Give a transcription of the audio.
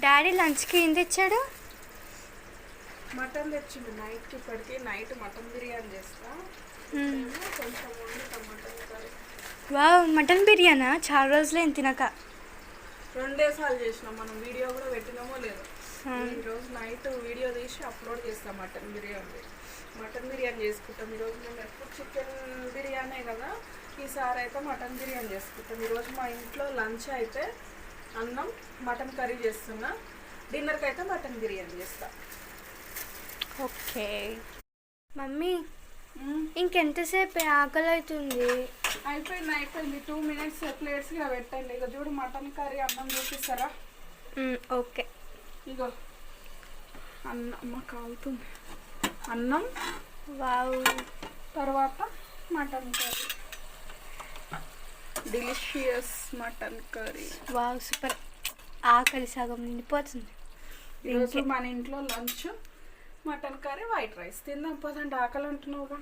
Daddy లంచ్కి ఏం తెచ్చాడు? మటన్ తెచ్చిండు నైట్కి. ఇప్పటికి నైట్ మటన్ బిర్యానీ చేస్తా. కొంచెం వండుతాం మటన్ కర్రీ. వావ్, మటన్ బిర్యానా? చాలా రోజులైంది తినక. 2 days చేసినాం. మనం వీడియో కూడా పెట్టినామో లేదో. ఈరోజు నైట్ వీడియో తీసి అప్లోడ్ చేస్తాం మటన్ బిర్యానీ చేసుకుంటాం. ఈరోజు మేము ఎప్పుడు చికెన్ బిర్యానీ కదా, ఈసారి అయితే మటన్ బిర్యానీ చేసుకుంటాం. ఈరోజు మా ఇంట్లో లంచ్ అయితే అన్నం మటన్ కర్రీ చేస్తున్నా, డిన్నర్కి అయితే మటన్ బిర్యానీ చేస్తా. ఓకే మమ్మీ, ఇంకెంతసేపు ఆకలి అవుతుంది? అయిపోయింది 2 minutes ప్లేట్స్గా పెట్టండి. ఇక చూడు మటన్ కర్రీ అన్నం చూపిస్తారా? ఓకే. ఇగో అమ్మ కాలుతుంది అన్నం. వావ్. తర్వాత mutton curry, delicious mutton curry. Wow, super. ఆకలి సగం నిండిపోతుంది. ఈరోజు మన ఇంట్లో lunch mutton curry, white rice. తిందాం పదండి, ఆకలి అంటున్నావుగా.